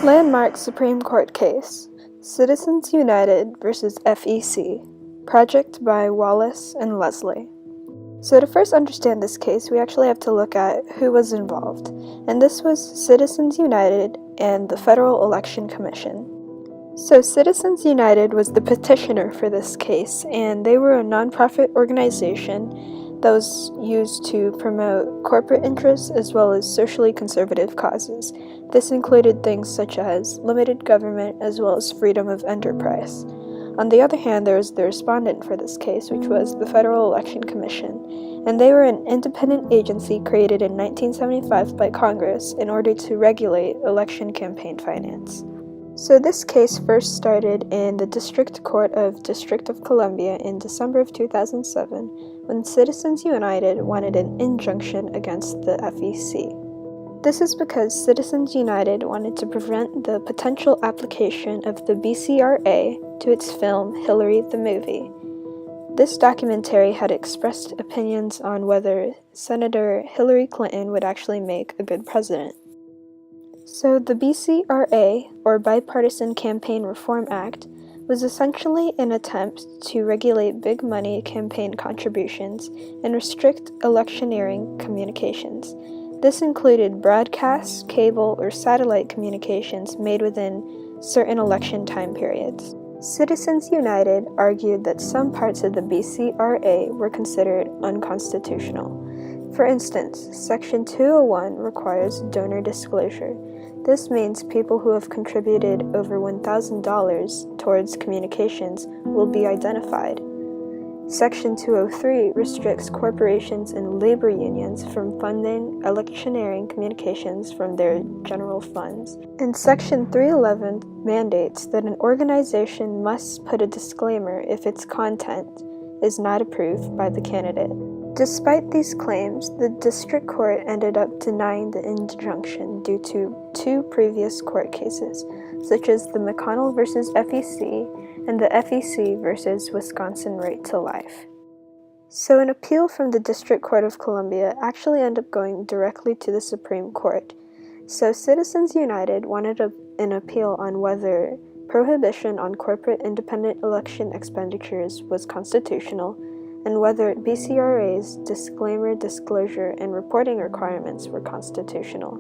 Landmark Supreme Court case, Citizens United versus FEC, project by Wallace and Leslie. So to first understand this case, we actually have to look at who was involved, and this was Citizens United and the Federal Election Commission. So Citizens United was the petitioner for this case, and they were a nonprofit organization that was used to promote corporate interests as well as socially conservative causes. This included things such as limited government as well as freedom of enterprise. On the other hand, there was the respondent for this case, which was the Federal Election Commission, and they were an independent agency created in 1975 by Congress in order to regulate election campaign finance. So this case first started in the District Court of District of Columbia in December of 2007 when Citizens United wanted an injunction against the FEC. This is because Citizens United wanted to prevent the potential application of the BCRA to its film Hillary the Movie. This documentary had expressed opinions on whether Senator Hillary Clinton would actually make a good president. So the BCRA, or Bipartisan Campaign Reform Act, was essentially an attempt to regulate big money campaign contributions and restrict electioneering communications. This included broadcast, cable, or satellite communications made within certain election time periods. Citizens United argued that some parts of the BCRA were considered unconstitutional. For instance, Section 201 requires donor disclosure. This means people who have contributed over $1,000 towards communications will be identified. Section 203 restricts corporations and labor unions from funding electioneering communications from their general funds. And Section 311 mandates that an organization must put a disclaimer if its content is not approved by the candidate. Despite these claims, the district court ended up denying the injunction due to two previous court cases, such as the McConnell v. FEC and the FEC v. Wisconsin Right to Life. So an appeal from the District Court of Columbia actually ended up going directly to the Supreme Court. So Citizens United wanted an appeal on whether prohibition on corporate independent election expenditures was constitutional, and whether BCRA's disclaimer, disclosure, and reporting requirements were constitutional.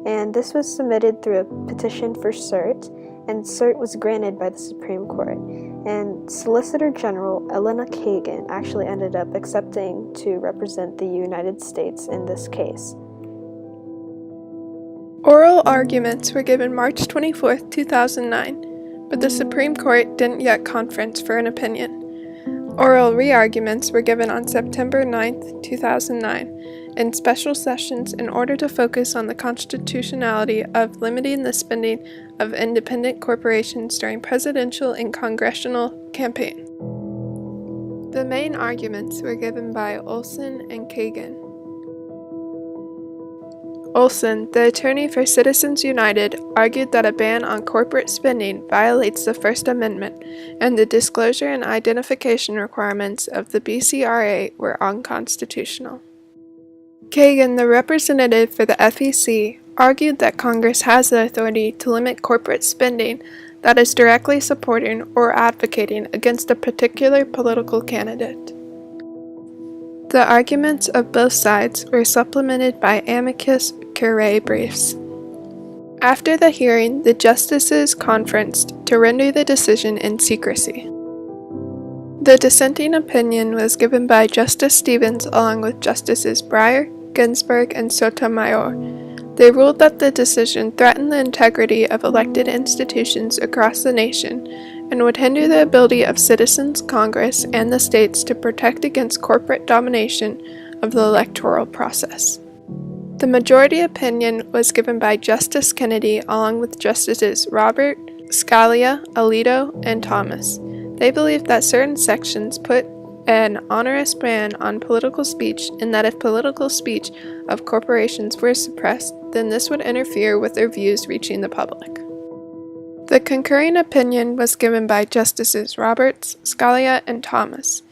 And this was submitted through a petition for cert, and cert was granted by the Supreme Court. And Solicitor General Elena Kagan actually ended up accepting to represent the United States in this case. Oral arguments were given March 24, 2009, but the Supreme Court didn't yet conference for an opinion. Oral re-arguments were given on September 9, 2009, in special sessions in order to focus on the constitutionality of limiting the spending of independent corporations during presidential and congressional campaigns. The main arguments were given by Olson and Kagan. Olson, the attorney for Citizens United, argued that a ban on corporate spending violates the First Amendment, and the disclosure and identification requirements of the BCRA were unconstitutional. Kagan, the representative for the FEC, argued that Congress has the authority to limit corporate spending that is directly supporting or advocating against a particular political candidate. The arguments of both sides were supplemented by amicus curiae briefs. After the hearing, the justices conferenced to render the decision in secrecy. The dissenting opinion was given by Justice Stevens along with Justices Breyer, Ginsburg, and Sotomayor. They ruled that the decision threatened the integrity of elected institutions across the nation and would hinder the ability of citizens, Congress, and the states to protect against corporate domination of the electoral process. The majority opinion was given by Justice Kennedy along with Justices Robert, Scalia, Alito, and Thomas. They believed that certain sections put an onerous ban on political speech, and that if political speech of corporations were suppressed, then this would interfere with their views reaching the public. The concurring opinion was given by Justices Roberts, Scalia, and Thomas.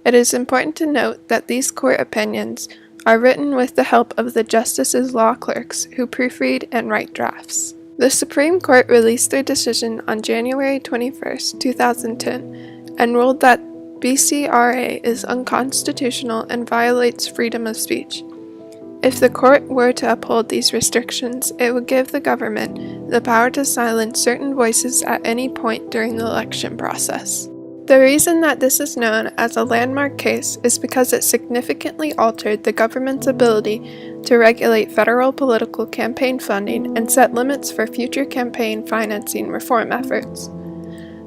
It is important to note that these court opinions are written with the help of the justices' law clerks who proofread and write drafts. The Supreme Court released their decision on January 21, 2010, and ruled that BCRA is unconstitutional and violates freedom of speech. If the court were to uphold these restrictions, it would give the government the power to silence certain voices at any point during the election process. The reason that this is known as a landmark case is because it significantly altered the government's ability to regulate federal political campaign funding and set limits for future campaign financing reform efforts.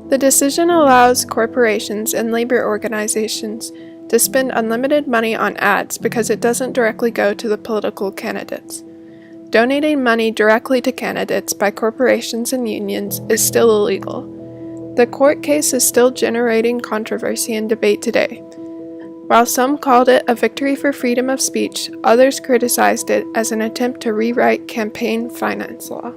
The decision allows corporations and labor organizations to spend unlimited money on ads because it doesn't directly go to the political candidates. Donating money directly to candidates by corporations and unions is still illegal. The court case is still generating controversy and debate today. While some called it a victory for freedom of speech, others criticized it as an attempt to rewrite campaign finance law.